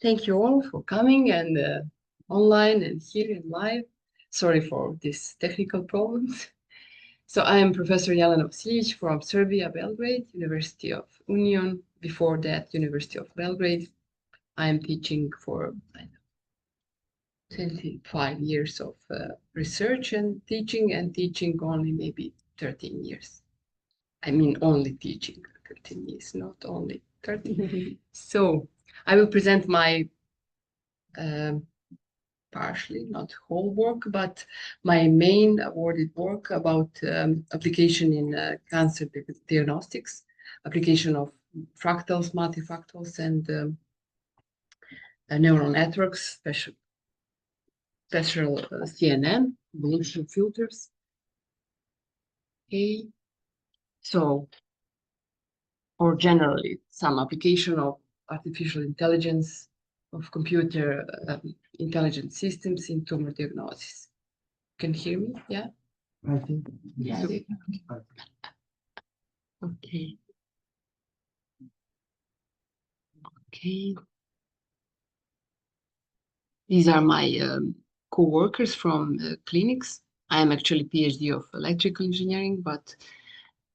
Thank you all for coming and online and here in live. Sorry for these technical problems. So I am Professor Jelena Vasiljević from Serbia, Belgrade, University of Union. Before that, University of Belgrade. I am teaching for 25 years of research and teaching only maybe 13 years. I mean only teaching 13 years, not only 13. So I will present my partially, not whole work, but my main awarded work about application in cancer diagnostics, application of fractals, multifractals, and neural networks, special CNN, evolution filters. Okay, so, or generally, some application of artificial intelligence, of computer intelligent systems in tumor diagnosis. Can you hear me? Yeah? I think. Yeah. Okay. Okay. These are my co-workers from clinics. I am actually PhD of electrical engineering, but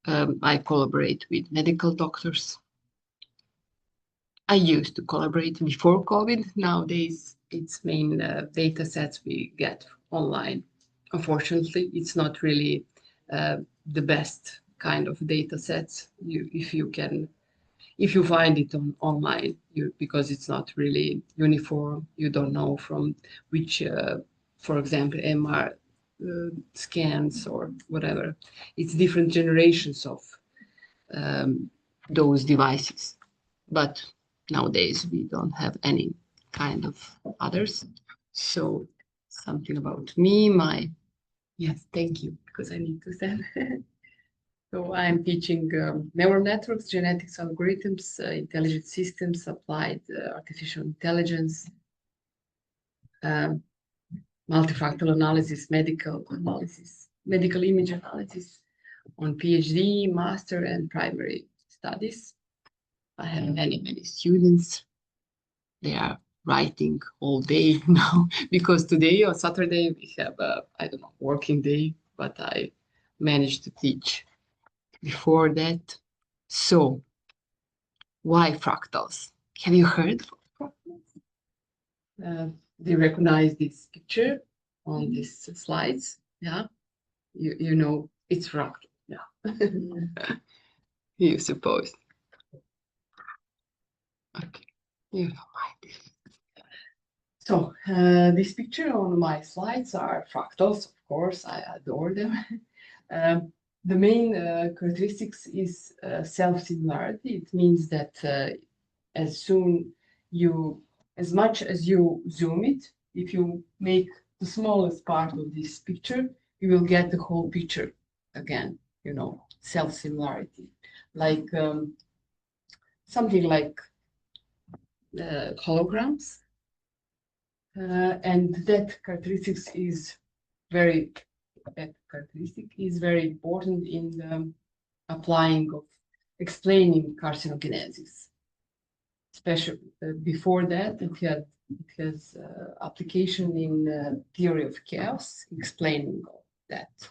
I collaborate with medical doctors. I used to collaborate before COVID. Nowadays, it's main data sets we get online. Unfortunately, it's not really the best kind of data sets. If you find it online, because it's not really uniform, you don't know from which, for example, MR scans or whatever. It's different generations of those devices. But nowadays we don't have any kind of others. So something about me, yes, thank you, because I need to send. So I'm teaching neural networks, genetics algorithms, intelligent systems, applied artificial intelligence, multifactorial analysis, medical image analysis on PhD, master, and primary studies. I have many students. They are writing all day now because today on Saturday we have I don't know, working day, but I managed to teach before that. So why fractals? Have you heard of fractals? Do you recognize this picture on these slides? Yeah, you know it's fractal. Yeah, you suppose. Okay, you know why. So this picture on my slides are fractals. Of course, I adore them. The main characteristics is self-similarity. It means that as much as you zoom it, if you make the smallest part of this picture, you will get the whole picture again, self-similarity. Like something like holograms. And that characteristic is very important in the applying of explaining carcinogenesis. Especially before that, it has application in theory of chaos, explaining that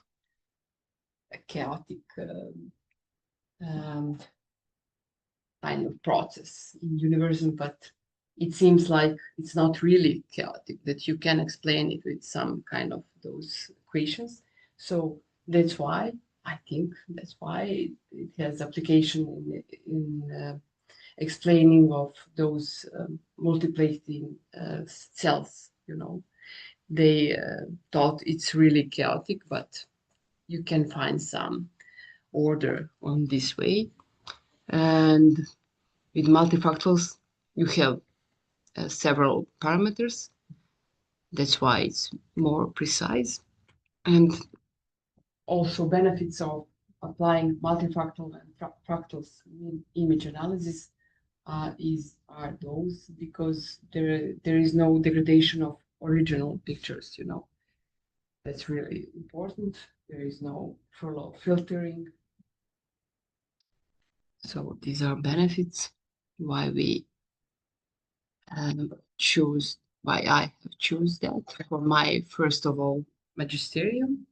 chaotic kind of process in universe, but it seems like it's not really chaotic, that you can explain it with some kind of those equations. So that's why it has application in explaining of those multiplating cells. They thought it's really chaotic, but you can find some order on this way. And with multifactorials, you have several parameters. That's why it's more precise. And also benefits of applying multifactorial and fractals in image analysis are those because there is no degradation of original pictures. That's really important. There is no filtering. So these are benefits why we choose why I have choose that for my first of all magisterium,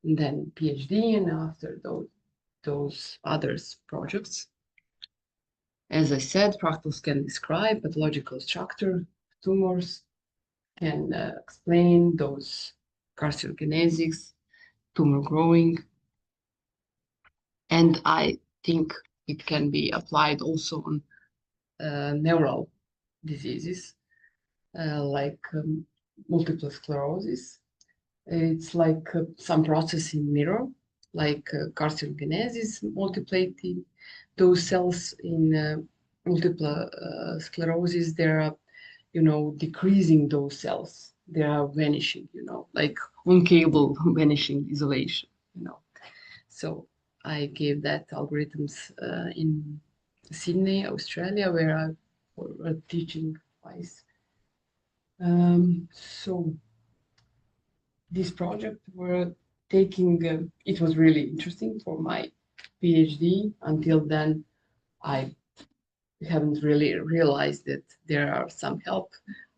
and then PhD, and after those others projects. As I said, fractals can describe pathological structure of tumors, can explain those carcinogenesics, tumor growing, and I think it can be applied also on neural diseases like multiple sclerosis. It's like some process in mirror, like carcinogenesis, multiplating those cells in multiple sclerosis. There are, decreasing those cells. They are vanishing, like on cable vanishing isolation, So I gave that algorithms in Sydney, Australia, where I was teaching twice. So this project were taking, it was really interesting for my PhD. Until then, I haven't really realized that there are some help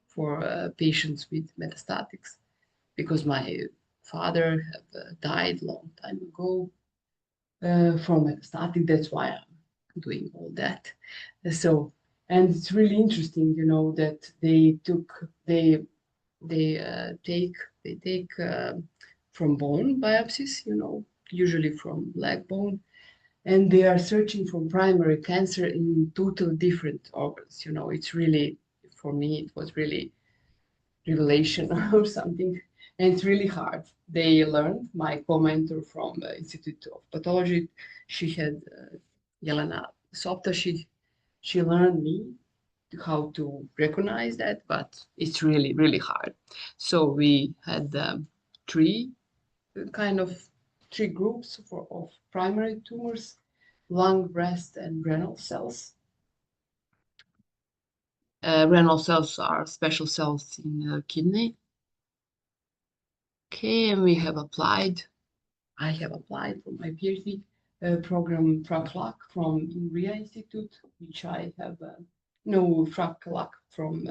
for patients with metastatics, because my father have died long time ago from metastatic. That's why I'm doing all that. So, and it's really interesting, that they take from bone biopsies, usually from leg bone, and they are searching for primary cancer in totally different organs. It's really, for me, it was really revelation or something, and it's really hard. They learned, my co-mentor from Institute of Pathology, she had Jelena Vasiljević, she learned me how to recognize that, but it's really, really hard. So we had three kind of three groups of primary tumors: lung, breast, and renal cells. Renal cells are special cells in the kidney. Okay, and I have applied for my PhD program FRACLAC from INRIA Institute, which I have no FRACLAC from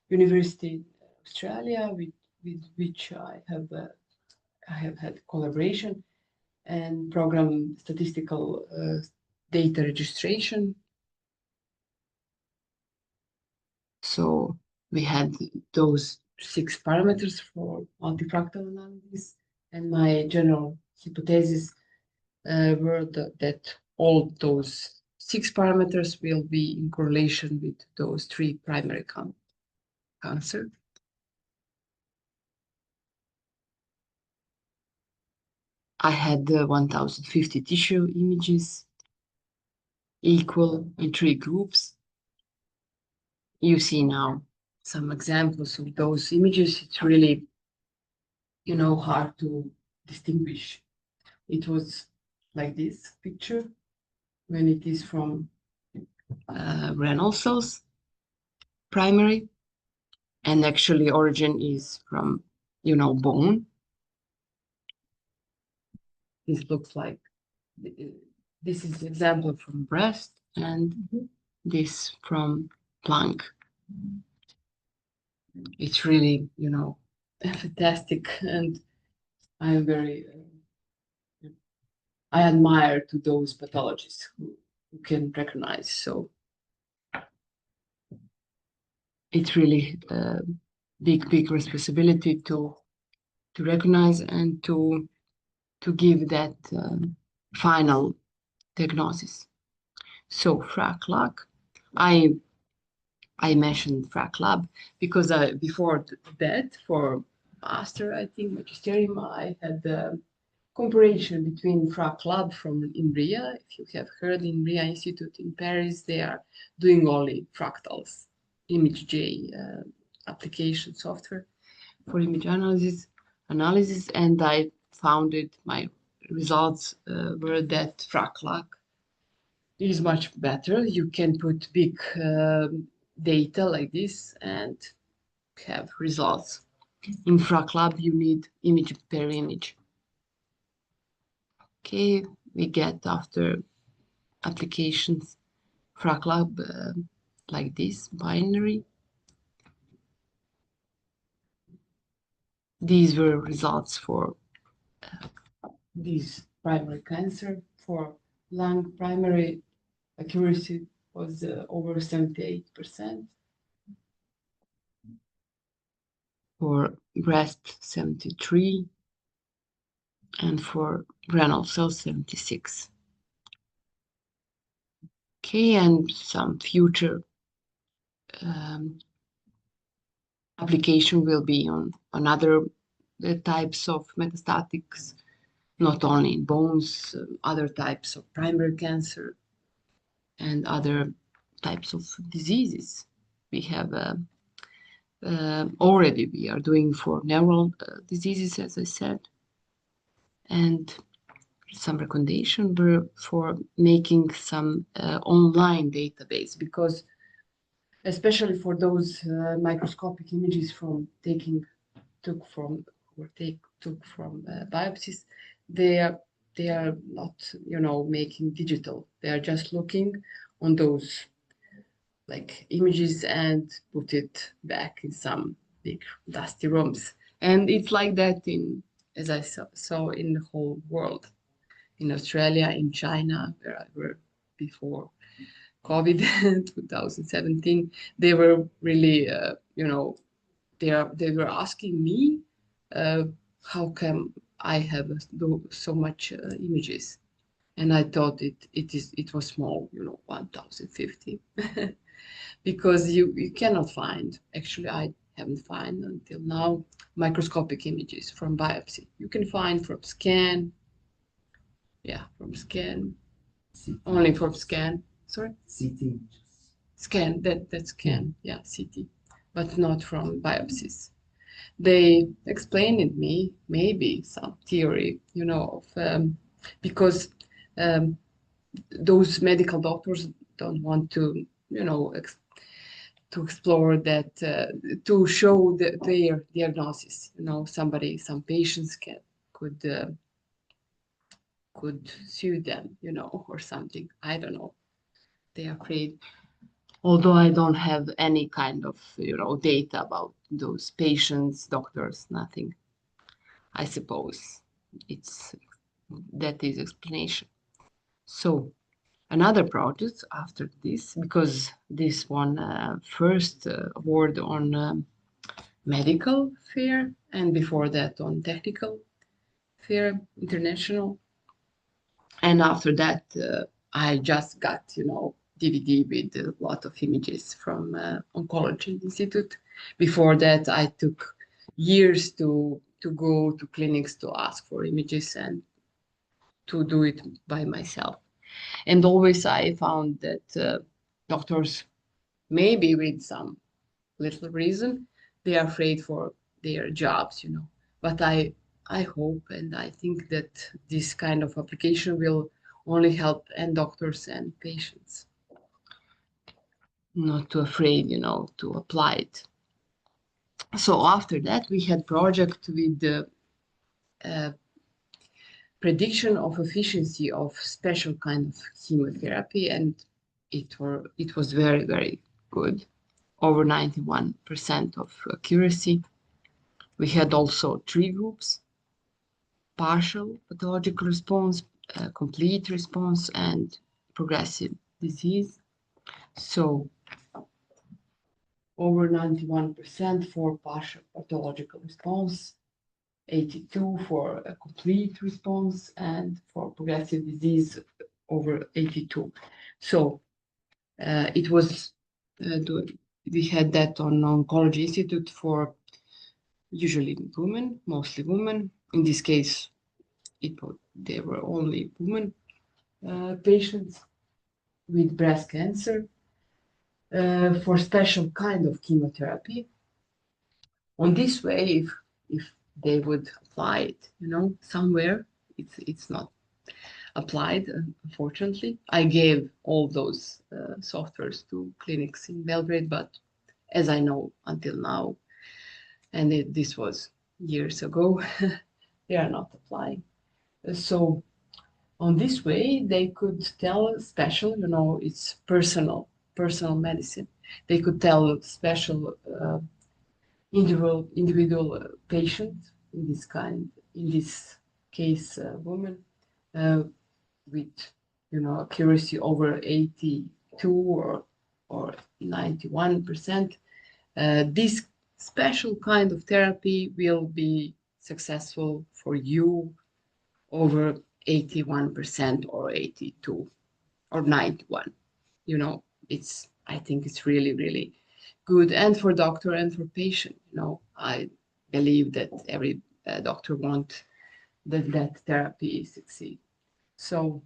University in Australia, with which I have had collaboration, and program statistical data registration. So we had those 6 parameters for multifractal analysis, and my general hypothesis were that all those 6 parameters will be in correlation with those 3 primary cancer. I had 1050 tissue images equal in 3 groups. You see now some examples of those images. It's really, hard to distinguish. It was like this picture when it is from renal cells, primary, and actually origin is from, bone. This looks like, this is the example from breast, and this from lung. It's really, fantastic, and I'm very, I admire to those pathologists who can recognize. So it's really a big responsibility to recognize and to give that final diagnosis. So FRACLAC, I mentioned FRACLab because before that, for master, I think magisterium, I had the comparison between FRACLab from INRIA. If you have heard, INRIA Institute in Paris, they are doing only fractals, ImageJ application software for image analysis, and I found my results were that FRACLAC is much better. You can put big data like this and have results. In FRACLab, you need image per image. Okay, we get after applications FRACLab like this, binary. these were results for this primary cancer. For lung, primary accuracy was over 78%. For breast, 73, and for renal cells, 76. Okay, and some future application will be on other types of metastatics, not only in bones, other types of primary cancer and other types of diseases. We have already we are doing for neural diseases, as I said, and some recommendation were for making some online database, because especially for those microscopic images took from biopsies, they are not, making digital. They are just looking on those like images and put it back in some big dusty rooms. And it's like that as I saw in the whole world, in Australia, in China, where I worked before COVID 2017. They were really, they were asking me, how come I have so much images? And I thought it was small, 1,050, because you cannot find. Actually, I haven't found until now microscopic images from biopsy. You can find from scan. Yeah, from scan. Only from scan. Sorry. CT. Scan, that scan, yeah, CT, but not from biopsies. They explained it me, maybe some theory, of because those medical doctors don't want to, to explore that, to show their diagnosis. Some patients could sue them, or something. I don't know. They are afraid. Although I don't have any kind of data about those patients, doctors, nothing. I suppose that is explanation. So another project after this, because this one first award on medical fair, and before that on technical fair, international, and after that I just got DVD with a lot of images from Oncology Institute. Before that, I took years to go to clinics to ask for images and to do it by myself. And always I found that doctors, maybe with some little reason, they are afraid for their jobs, But I hope and I think that this kind of application will only help and doctors and patients, not too afraid, to apply it. So after that, we had project with the prediction of efficiency of special kind of chemotherapy, and it was very, very good, over 91% of accuracy. We had also 3 groups: partial pathological response, complete response, and progressive disease. So over 91% for partial pathological response, 82 for a complete response, and for progressive disease over 82. So it was we had that on Oncology Institute for usually women, mostly women. In this case, they were only women patients with breast cancer for special kind of chemotherapy. On this way, if they would apply it, somewhere, it's not applied, unfortunately. I gave all those softwares to clinics in Belgrade, but as I know until now, and this was years ago, they are not applying. So on this way, they could tell special, it's personal medicine. They could tell special individual patient in this case, woman with, accuracy over 82 or 91%. This special kind of therapy will be successful for you over 81% or 82 or 91. I think it's really, really good, and for doctor and for patient. I believe that every doctor wants that therapy succeed. So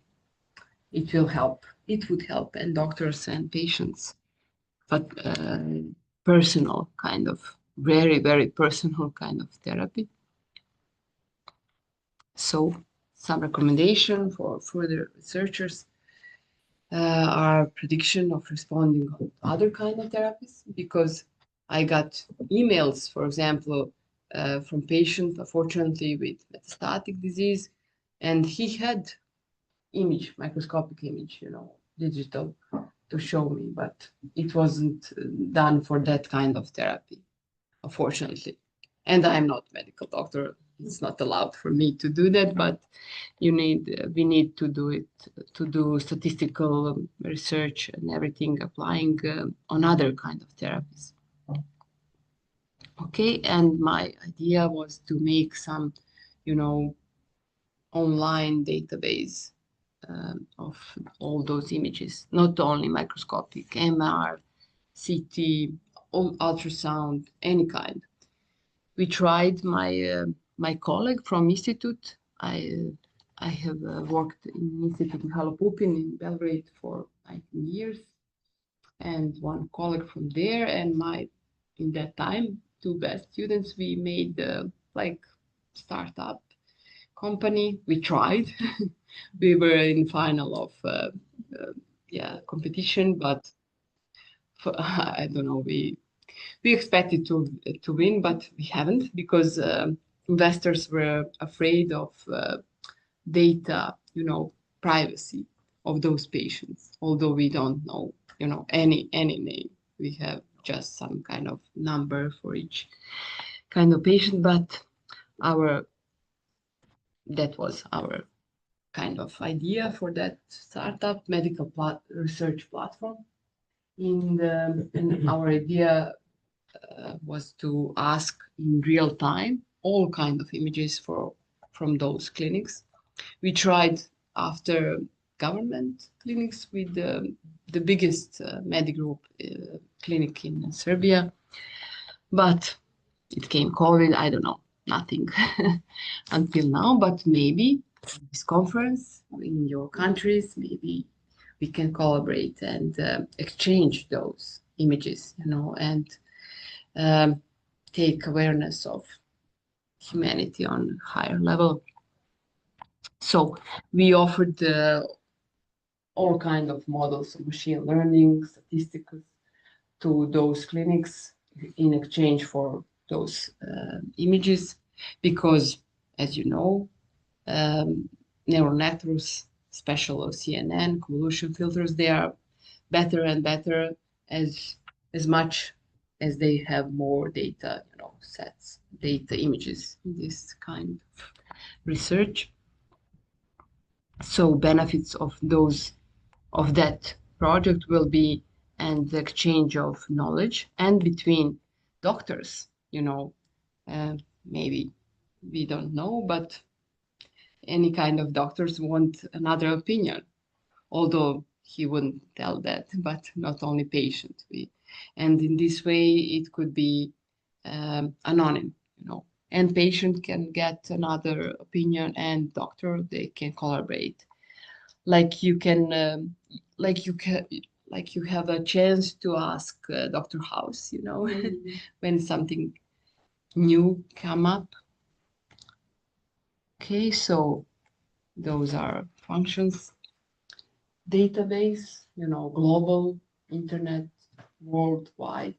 it will help. It would help, and doctors and patients, but personal kind of, very, very personal kind of therapy. So some recommendation for further researchers are prediction of responding to other kind of therapies, because I got emails, for example, from patient, unfortunately, with metastatic disease, and he had microscopic image, digital, to show me, but it wasn't done for that kind of therapy, unfortunately. And I'm not a medical doctor. It's not allowed for me to do that, but we need to do it, to do statistical research and everything, applying on other kind of therapies. Okay, and my idea was to make some, online database of all those images, not only microscopic, MR, CT, ultrasound, any kind. We tried, my colleague from Institute. I have worked in Institute Mihailo Pupin in Belgrade for 19 years, and one colleague from there, and in that time, two best students, we made like startup company. We tried. We were in final of competition, but I don't know. We expected to win, but we haven't, because investors were afraid of data, privacy of those patients. Although we don't know, any name. We have just some kind of number for each kind of patient, but that was our kind of idea for that startup medical research platform. And our idea was to ask in real time all kind of images from those clinics. We tried after government clinics with the biggest Medigroup clinic in Serbia, but it came COVID. I don't know, nothing until now, but maybe this conference in your countries, maybe we can collaborate and exchange those images, and take awareness of humanity on a higher level. So we offered all kind of models of machine learning, statistics to those clinics in exchange for those images, because, as you know, neural networks, special CNN, convolution filters, they are better and better as much as they have more data, sets, data images in this kind of research. So benefits of that project will be, and the exchange of knowledge and between doctors, maybe we don't know, but any kind of doctors want another opinion, although he wouldn't tell that, but not only patient. And in this way, it could be anonymous, and patient can get another opinion, and doctor, they can collaborate. Like you can, like you have a chance to ask Dr. House, when something new come up. Okay, so those are functions. Database, global, internet, worldwide,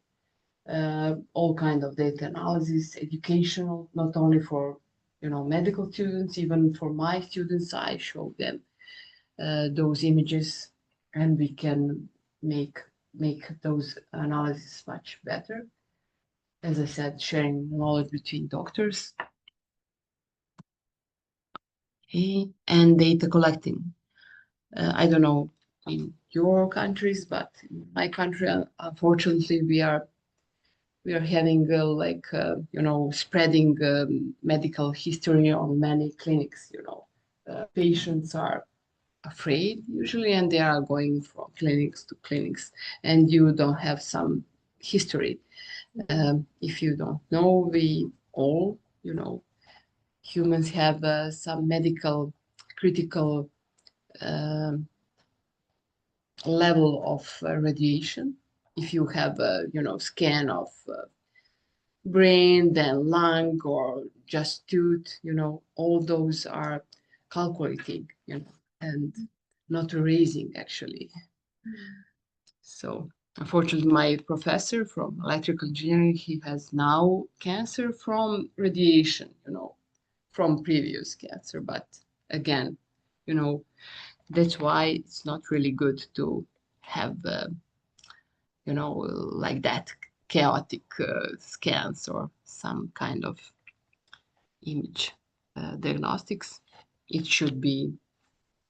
all kind of data analysis, educational, not only for, medical students, even for my students, I show them those images, and we can make those analyses much better. As I said, sharing knowledge between doctors. Okay, and data collecting. I don't know in your countries, but in my country, unfortunately, we are having spreading medical history on many clinics. Patients are afraid usually, and they are going from clinics to clinics, and you don't have some history. If you don't know, we all, humans have some medical critical um level of radiation. If you have a, scan of brain, then lung, or just tooth, all those are calculating, and not erasing actually. So unfortunately, my professor from electrical engineering, he has now cancer from radiation, from previous cancer. But again, you know, that's why it's not really good to have, like that chaotic scans or some kind of image diagnostics. It should be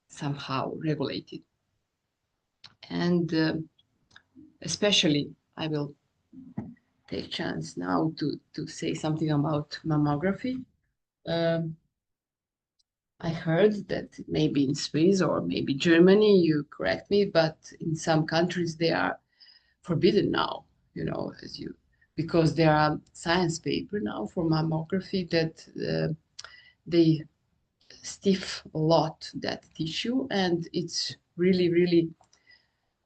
somehow regulated. And especially, I will take chance now to say something about mammography. Um, I heard that maybe in Swiss or maybe Germany, you correct me, but in some countries they are forbidden now, as you, because there are science paper now for mammography that they stiff a lot that tissue, and it's really, really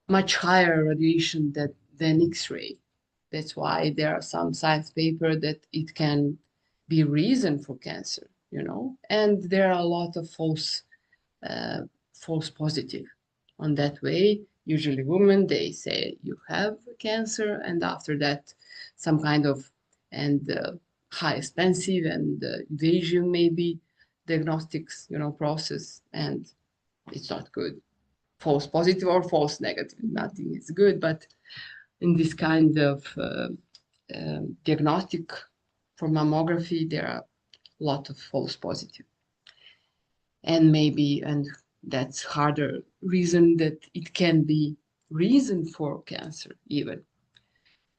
much higher radiation than X-ray. That's why there are some science paper that it can be reason for cancer, and there are a lot of false positive on that way. Usually women, they say you have cancer, and after that some kind of and high expensive and invasion maybe diagnostics process, and it's not good. False positive or false negative, nothing is good. But in this kind of diagnostic for mammography, there are a lot of false positive, and maybe, and that's harder reason that it can be reason for cancer even.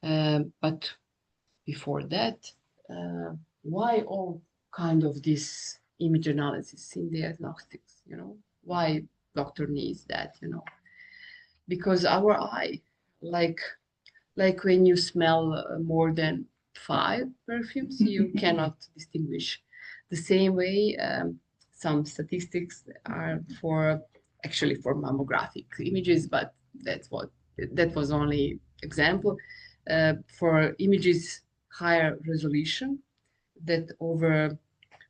But before that, why all kind of this image analysis in diagnostics? Why doctor needs that? Because our eye, like when you smell more than 5 perfumes, you cannot distinguish. The same way, some statistics are for actually for mammographic images, but that was only example. For images higher resolution, that over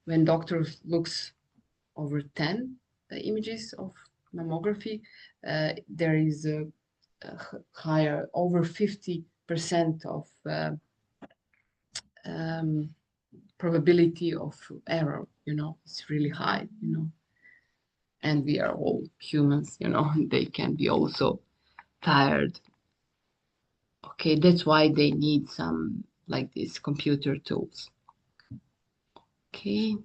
when doctors looks over 10 images of mammography, there is a higher, over 50% of um, probability of error. It's really high. And we are all humans. They can be also tired. Okay, that's why they need some like these computer tools. Okay.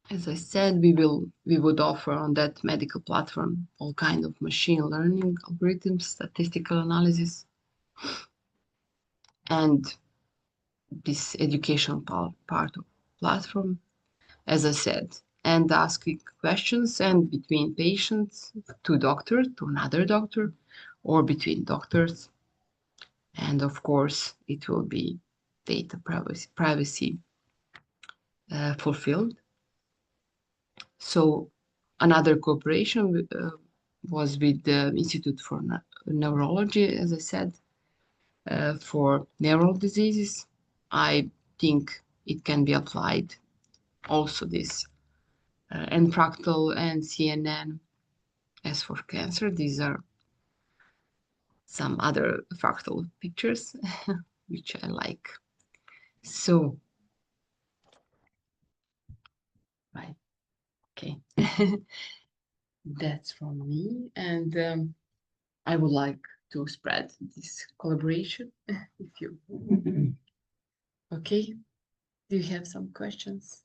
As I said, we would offer on that medical platform all kind of machine learning algorithms, statistical analysis, and this educational part of platform, as I said, and asking questions, and between patients to doctor to another doctor, or between doctors, and of course it will be data privacy fulfilled. So another cooperation was with the Institute for Neurology, as I said, for neural diseases. I think it can be applied also this and fractal and CNN. As for cancer, these are some other fractal pictures which I like. So, right, okay. That's from me, and I would like to spread this collaboration if you. Okay, do you have some questions?